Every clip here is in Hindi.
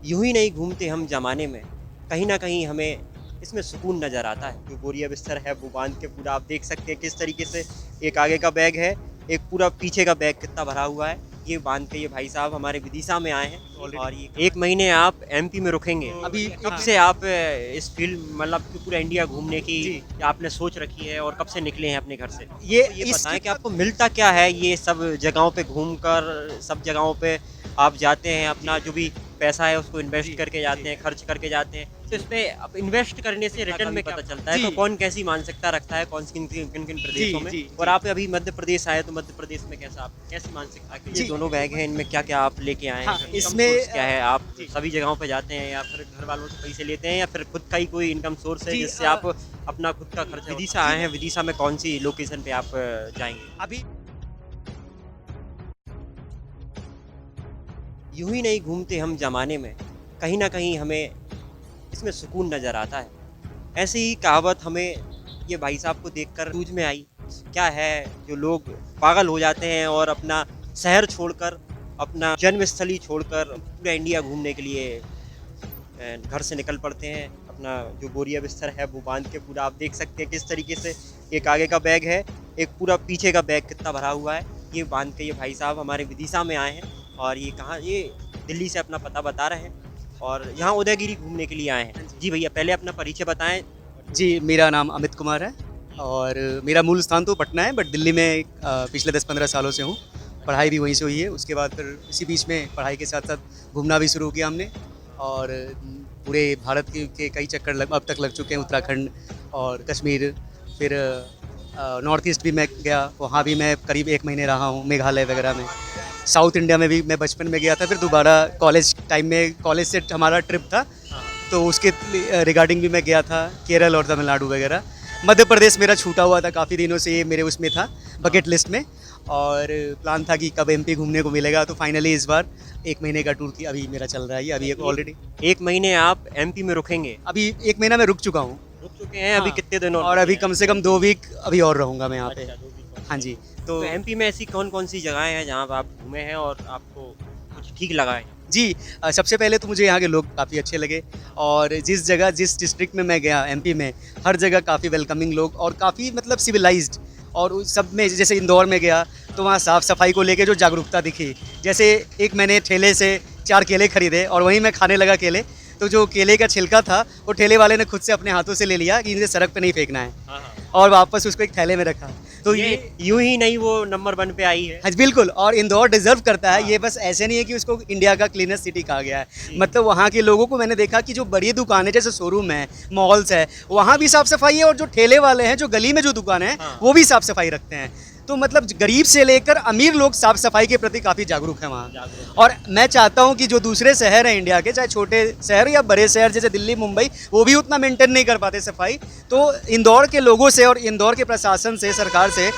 यूं ही नहीं घूमते हम ज़माने में, कहीं न कहीं हमें इसमें सुकून नज़र आता है। जो बोरिया बिस्तर है वो बाँध के पूरा आप देख सकते हैं किस तरीके से एक आगे का बैग है, एक पूरा पीछे का बैग कितना भरा हुआ है। ये बाँध के ये भाई साहब हमारे विदिशा में आए हैं और ये 1 महीने आप एमपी में रुकेंगे। अभी कब से आप इस फ़ील्ड मतलब कि पूरा इंडिया घूमने की जी, आपने सोच रखी है और कब से निकले हैं अपने घर से? ये तो ये इस बताएँ ट्रिप कि का आपको मिलता क्या है ये सब जगहों पे घूमकर, सब जगहों पे आप जाते हैं, अपना जो भी पैसा है उसको इन्वेस्ट जी, करके जाते जी। हैं, खर्च करके जाते हैं। तो इसमें अब इन्वेस्ट करने से रिटर्न में पता चलता है जी, तो कौन कैसी मानसिकता रखता है, कौन किन-किन जी, प्रदेशों में। जी, और जी। आप अभी मध्य प्रदेश आए तो मध्य प्रदेश में कैसा आप कैसी मानसिकता की ये जी, दोनों बैग हैं, इनमें क्या-क्या आप लेके आए हैं? हाँ, इनकम इसमें सोर्स क्या है? आप जी, सभी जगहों पे जाते हैं या फिर घर वालों से पैसे लेते हैं या फिर खुद का ही कोई इनकम सोर्स है जी जिससे आप अपना खुद का खर्चा विदिशा जी, आए हैं, विदिशा में कौन-सी लोकेशन पे आप जाएँगे? अभी यूं ही नहीं घूमते हम ज़माने में, कहीं न कहीं हमें इसमें सुकून नज़र आता है। ऐसे ही कहावत हमें ये भाई साहब को देखकर सूझ में आई। क्या है जो लोग पागल हो जाते हैं और अपना शहर छोड़कर, अपना जन्मस्थली छोड़कर पूरा इंडिया घूमने के लिए घर से निकल पड़ते हैं। अपना जो बोरिया बिस्तर है वो बाँध के पूरा आप देख सकते हैं किस तरीके से एक आगे का बैग है, एक पूरा पीछे का बैग कितना भरा हुआ है। ये बाँध के ये भाई साहब हमारे विदिशा में आए हैं और ये कहाँ ये दिल्ली से अपना पता बता रहे हैं और यहाँ उदयगिरी घूमने के लिए आए हैं। जी भैया पहले अपना परिचय बताएँ? जी, मेरा नाम अमित कुमार है और मेरा मूल स्थान तो पटना है बट दिल्ली में पिछले 10-15 सालों से हूँ। पढ़ाई भी वहीं से हुई है, उसके बाद फिर इसी बीच में पढ़ाई के साथ-साथ घूमना भी शुरू किया हमने और पूरे भारत के कई चक्कर अब तक लग चुके हैं, उत्तराखंड और कश्मीर, फिर नॉर्थ ईस्ट भी मैं गया, वहाँ भी मैं करीब 1 महीने रहा हूँ, मेघालय वगैरह में। साउथ इंडिया में भी मैं बचपन में गया था, फिर दोबारा कॉलेज टाइम में कॉलेज से हमारा ट्रिप था, तो उसके रिगार्डिंग भी मैं गया था, केरल और तमिलनाडु वगैरह। मध्य प्रदेश मेरा छूटा हुआ था काफ़ी दिनों से, ये मेरे उसमें था बकेट लिस्ट में और प्लान था कि कब एमपी घूमने को मिलेगा, तो फाइनली इस बार 1 महीने का टूर की अभी मेरा चल रहा है ये, अभी एक ऑलरेडी 1 महीने आप एमपी में रुकेंगे। अभी 1 महीना मैं रुक चुका हूँ। रुक चुके हैं अभी हाँ, कितने दिन और और बचे अभी हैं? कम से कम 2 वीक अभी और रहूँगा मैं यहाँ पे। अच्छा 2 वीक और। हाँ जी, तो तो एमपी में ऐसी कौन-कौन सी जगहें हैं जहाँ पे आप घूमे हैं और आपको कुछ ठीक लगा है? जी सबसे पहले तो मुझे यहाँ के लोग काफ़ी अच्छे लगे और जिस जगह जिस डिस्ट्रिक्ट में मैं गया एमपी में, हर जगह काफ़ी वेलकमिंग लोग और काफ़ी मतलब सिविलाइज्ड और उस सब में जैसे इंदौर में गया तो वहाँ साफ़ सफाई को लेके जो जागरूकता दिखी। जैसे एक मैंने ठेले से 4 केले खरीदे और वहीं मैं खाने लगा केले, तो जो केले का छिलका था वो ठेले वाले ने खुद से अपने हाथों से ले लिया कि इसे सड़क पे नहीं फेंकना है हाँ, हाँ। और वापस उसको एक थैले में रखा। तो ये ये यूँ ही नहीं वो नंबर 1 पे आई है। हाँ, बिल्कुल और इंदौर डिज़र्व करता है, हाँ। ये बस ऐसे नहीं है कि उसको इंडिया का क्लीनेस्ट सिटी कहा गया है। जी। मतलब वहाँ के लोगों को मैंने देखा कि जो बड़ी दुकानें जैसे शोरूम है, मॉल्स है, वहाँ भी साफ-सफाई है और जो ठेले वाले हैं, जो गली में जो दुकानें हैं, हाँ। वो भी साफ-सफाई रखते हैं। तो मतलब गरीब से लेकर अमीर लोग साफ-सफाई के प्रति काफ़ी जागरूक हैं वहाँ। जागरूक। और मैं चाहता हूँ कि जो दूसरे शहर हैं इंडिया के, चाहे छोटे शहर या बड़े शहर जैसे दिल्ली, मुंबई, वो भी उतना मेंटेन नहीं कर पाते सफाई। तो इंदौर के लोगों से और इंदौर के प्रशासन से, सरकार से,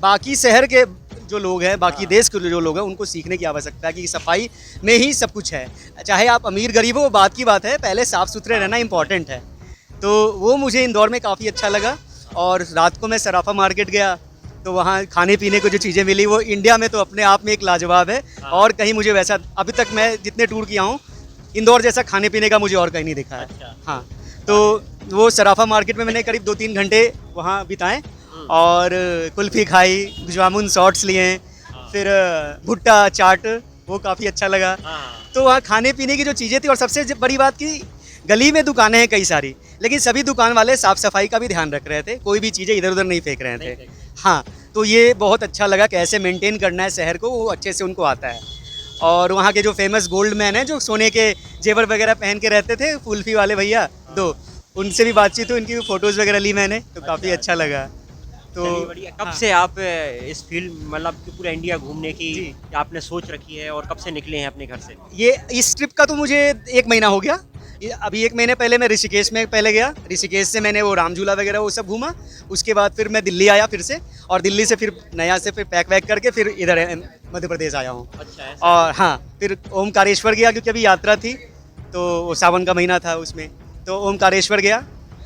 बाकी शहर के जो लोग हैं, बाकी देश के जो लोग हैं, उनको सीखने की आवश्यकता है कि सफाई में ही सब कुछ है। चाहे आप अमीर गरीब हो, वो बात की बात है, पहले साफ़ सुथरे रहना इम्पॉर्टेंट है। तो वो मुझे इंदौर में काफ़ी अच्छा लगा और रात को मैं सराफा मार्केट गया, तो वहाँ खाने पीने को जो चीज़ें मिली वो इंडिया में तो अपने आप में एक लाजवाब है और कहीं मुझे वैसा अभी तक मैं जितने टूर किया हूँ, इंदौर जैसा खाने पीने का मुझे और कहीं नहीं दिखा है। अच्छा। हाँ, तो वो सराफा मार्केट में मैंने करीब 2-3 घंटे वहाँ बिताए और कुल्फ़ी खाई, जामुन शॉट्स लिए, फिर भुट्टा चाट, वो काफ़ी अच्छा लगा। हाँ। तो वहाँ खाने पीने की जो चीज़ें थी और सबसे बड़ी बात कि गली में दुकानें हैं कई सारी, लेकिन सभी दुकान वाले साफ़ सफाई का भी ध्यान रख रहे थे, कोई भी चीज़ें इधर उधर नहीं फेंक रहे नहीं थे। फेंक रहे। हाँ, तो ये बहुत अच्छा लगा कैसे मेंटेन करना है शहर को, वो अच्छे से उनको आता है। और वहाँ के जो फेमस गोल्ड मैन हैं, जो सोने के जेवर वगैरह पहन के रहते थे, कुल्फ़ी वाले भैया 2, उनसे भी बातचीत हुई, उनकी फ़ोटोज़ वगैरह ली मैंने, तो काफ़ी अच्छा लगा। तो चलिए बढ़िया। कब हाँ, से आप इस फ़ील्ड मतलब कि पूरा इंडिया घूमने की जी। आपने सोच रखी है और कब से निकले हैं अपने घर से? ये इस ट्रिप का तो मुझे 1 महीना हो गया। ये अभी 1 महीने पहले मैं ऋषिकेश में पहले गया। ऋषिकेश से मैंने वो राम झूला वगैरह वो सब घूमा। उसके बाद फिर मैं दिल्ली आया फिर से और दिल्ली से फिर नया से फिर पैक वैक करके फिर इधर मध्य प्रदेश आया हूँ। अच्छा ऐसा। और हाँ, फिर ओमकारेश्वर गया क्योंकि अभी यात्रा थी, तो वो सावन का महीना था उसमें। तो ओमकारेश्वर गया,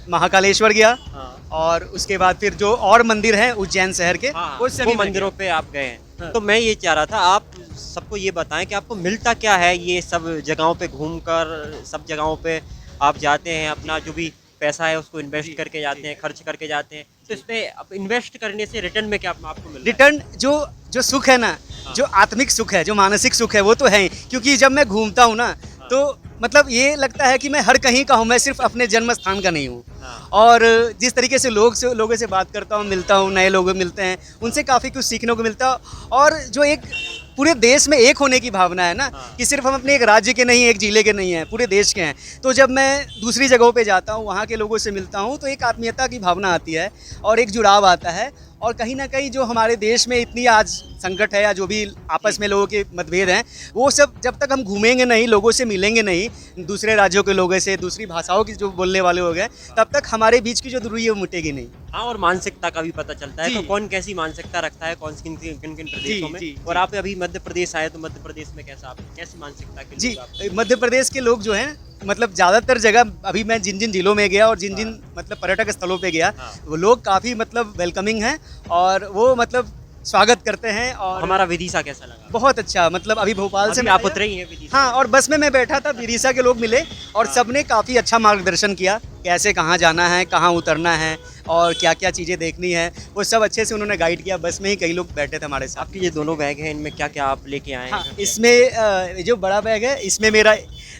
महाकालेश्वर गया हाँ। और उसके बाद फिर जो और मंदिर हैं उज्जैन शहर के, हाँ, वो सभी वो मंदिरों पे आप गए हैं। हाँ। तो मैं ये चाह रहा था आप सबको ये बताएं कि आपको मिलता क्या है ये सब जगहों पे घूमकर, सब जगहों पे आप जाते हैं, अपना जो भी पैसा है उसको इन्वेस्ट जी, करके जाते जी। हैं, खर्च करके जाते हैं, तो इसमें अब इन्वेस्ट करने से रिटर्न में क्या आपको मिल रहा है? रिटर्न जो जो सुख है ना, हाँ। जो आत्मिक सुख है, जो मानसिक सुख है, वो तो है ही। क्योंकि जब मैं घूमता हूँ ना, हाँ। तो मतलब ये लगता है कि मैं हर कहीं का हूँ, मैं सिर्फ अपने जन्म स्थान का नहीं हूँ। हाँ। और जिस तरीके से लोगों से बात करता हूँ, मिलता हूँ, नए लोग मिलते हैं, उनसे काफ़ी कुछ सीखने को मिलता है। और जो एक पूरे देश में एक होने की भावना है ना, हाँ। कि सिर्फ हम अपने एक राज्य के नहीं, एक जिले के नहीं हैं, पूरे देश के हैं। तो जब मैं दूसरी जगहों पे जाता हूँ, वहाँ के लोगों से मिलता हूँ, तो एक आत्मीयता की भावना आती है और एक जुड़ाव आता है। और कहीं न कहीं जो हमारे देश में इतनी आज संकट है, या जो भी आपस में लोगों के मतभेद हैं, वो सब जब तक हम घूमेंगे नहीं, लोगों से मिलेंगे नहीं, दूसरे राज्यों के लोगों से, दूसरी भाषाओं की जो बोलने वाले लोग हैं, तब तक हमारे बीच की जो दूरी है वो मिटेगी नहीं। हाँ, और मानसिकता का भी पता चलता है, जी। तो कौन कैसी मानसिकता रखता है, कौन किन किन किन प्रदेशों में। जी, और जी। आप अभी मध्य प्रदेश आए, तो मध्य प्रदेश में कैसा आप कैसी मानसिकता के जी, लोग आप? मध्य प्रदेश के लोग जो हैं, मतलब ज़्यादातर जगह अभी मैं जिन-जिन ज़िलों में गया और जिन-जिन हाँ। मतलब पर्यटक स्थलों पे गया, हाँ। वो लोग काफ़ी मतलब वेलकमिंग हैं और वो मतलब स्वागत करते हैं। और हमारा विदिशा कैसा लगा? बहुत अच्छा, मतलब अभी भोपाल से अभी मैं आप आया। उतरे ही हैं विदिशा? हाँ, और बस में मैं बैठा था, विदिशा के लोग मिले और हाँ। सबने काफ़ी अच्छा मार्गदर्शन किया, कैसे कहाँ जाना है, कहाँ उतरना है और क्या-क्या चीज़ें देखनी है, वो सब अच्छे से उन्होंने गाइड किया। बस में ही कई लोग बैठे थे हमारे साथ। आपके ये दोनों बैग हैं, इनमें क्या-क्या आप लेके आए हाँ, हैं? इसमें जो बड़ा बैग है, इसमें मेरा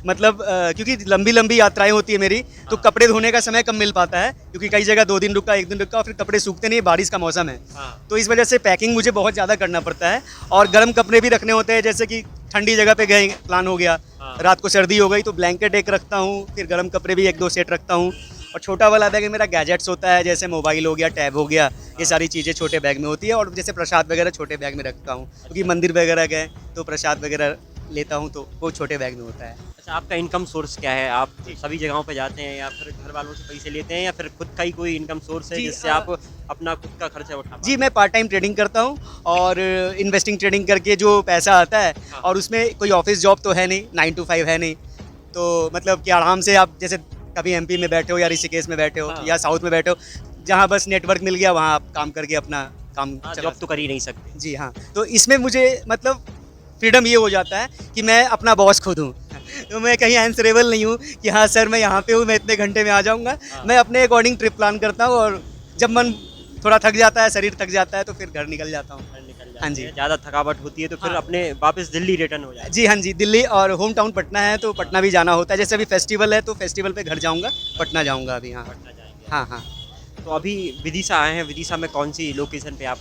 मतलब क्योंकि लंबी-लंबी यात्राएँ होती है मेरी, तो हाँ। कपड़े धोने का समय कम मिल पाता है, क्योंकि कई जगह 2 दिन रुका, 1 दिन रुका, फिर कपड़े सूखते नहीं, बारिश का मौसम है। हाँ। तो इस वजह से पैकिंग मुझे बहुत ज़्यादा करना पड़ता है और गर्म कपड़े भी रखने होते हैं, जैसे कि ठंडी जगह पे गए, प्लान हो गया, हाँ। रात को सर्दी हो गई तो ब्लैंकेट एक रखता हूँ, फिर गर्म कपड़े भी 1-2 सेट रखता हूँ। और छोटा वाला बैग में मेरा गैजेट्स होता है, जैसे मोबाइल हो गया, टैब हो गया, ये सारी चीज़ें छोटे बैग में होती है। और जैसे प्रसाद वगैरह छोटे बैग में रखता हूँ, क्योंकि मंदिर वगैरह गए तो प्रसाद वगैरह लेता हूँ, तो वो छोटे बैग में होता है। अच्छा, आपका इनकम सोर्स क्या है? आप सभी जगहों पे जाते हैं या फिर घर वालों से पैसे लेते हैं या फिर खुद का ही कोई इनकम सोर्स है जी, जिससे आप अपना खुद का खर्चा उठा पाते जी, मैं पार्ट टाइम ट्रेडिंग करता हूँ और इन्वेस्टिंग ट्रेडिंग करके जो पैसा आता है, हाँ। और उसमें कोई ऑफिस जॉब तो है नहीं, 9 to 5 है नहीं, तो मतलब कि आराम से आप जैसे कभी एमपी में बैठे हो या ऋषिकेश में बैठे हो हाँ। या साउथ में बैठे हो, जहाँ बस नेटवर्क मिल गया वहाँ आप काम करके अपना काम हाँ, चला जॉब तो कर ही नहीं सकते। जी हाँ, तो इसमें मुझे मतलब फ्रीडम ये हो जाता है कि मैं अपना बॉस खुद हूँ। तो मैं कहीं आंसरेबल नहीं हूँ कि हाँ सर मैं यहाँ पे हूँ, मैं इतने घंटे में आ जाऊँगा। हाँ। मैं अपने अकॉर्डिंग ट्रिप प्लान करता हूँ और जब मन थोड़ा थक जाता है, शरीर थक जाता है, तो फिर घर निकल जाता हूँ। घर निकल हाँ जाते जी। हैं, ज़्यादा थकावट होती है तो फिर हाँ। अपने वापस दिल्ली रिटर्न हो जाते हैं। जी हाँ जी, दिल्ली और होम टाउन पटना है, तो पटना भी जाना होता है। जैसे अभी फेस्टिवल है, तो फेस्टिवल पे घर जाऊँगा, पटना जाऊँगा अभी। हाँ, पटना जाएँगे। हाँ, हाँ। तो अभी विदिशा आए हैं, विदिशा में कौन-सी लोकेशन पे आप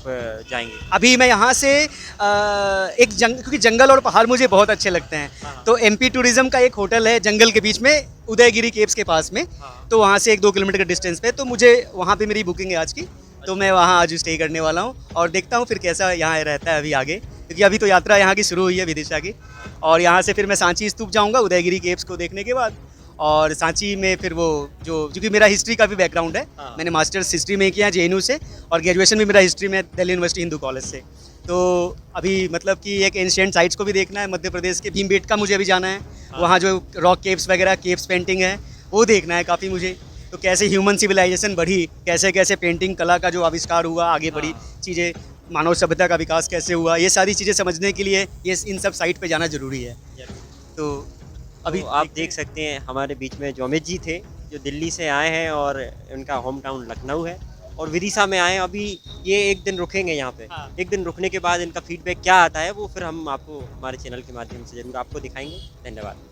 जाएँगे? अभी मैं यहाँ से क्योंकि जंगल और पहाड़ मुझे बहुत अच्छे लगते हैं, हाँ। तो एमपी टूरिज़्म का एक होटल है जंगल के बीच में, उदयगिरी केव्स के पास में, हाँ। तो वहाँ से 1-2 किलोमीटर के डिस्टेंस पे, तो मुझे वहाँ पे मेरी बुकिंग है आज की, तो मैं वहाँ आज स्टे करने वाला हूँ और देखता हूँ फिर कैसा यहाँ रहता है अभी आगे, क्योंकि अभी तो यात्रा यहाँ की शुरू हुई है विदिशा की। और यहाँ से फिर मैं सांची स्तूप जाऊँगा उदयगिरी केव्स को देखने के बाद, और सांची में फिर वो जो क्योंकि मेरा हिस्ट्री का भी बैकग्राउंड है, हाँ। मैंने मास्टर्स हिस्ट्री में किया जेएनयू से और ग्रेजुएशन भी मेरा हिस्ट्री में दिल्ली यूनिवर्सिटी हिंदू कॉलेज से। तो अभी मतलब कि एक एंशिएंट साइट्स को भी देखना है, मध्य प्रदेश के भीमबेटका मुझे अभी जाना है, हाँ। वहाँ जो रॉक केव्स वगैरह केव्स पेंटिंग है वो देखना है काफ़ी मुझे। तो कैसे ह्यूमन सिविलाइजेशन बढ़ी, कैसे कैसे पेंटिंग कला का जो आविष्कार हुआ, आगे बढ़ी हाँ। चीज़ें, मानव सभ्यता का विकास कैसे हुआ, ये सारी चीज़ें समझने के लिए ये इन सब साइट पे जाना ज़रूरी है। तो अभी अभी आप देख सकते हैं हमारे बीच में जो अमित जी थे, जो दिल्ली से आए हैं और उनका होम टाउन लखनऊ है और विदिशा में आए हैं। अभी ये 1 दिन रुकेंगे यहाँ पे। हाँ। 1 दिन रुकने के बाद इनका फीडबैक क्या आता है वो फिर हम आपको हमारे चैनल के माध्यम से ज़रूर आपको दिखाएँगे। धन्यवाद।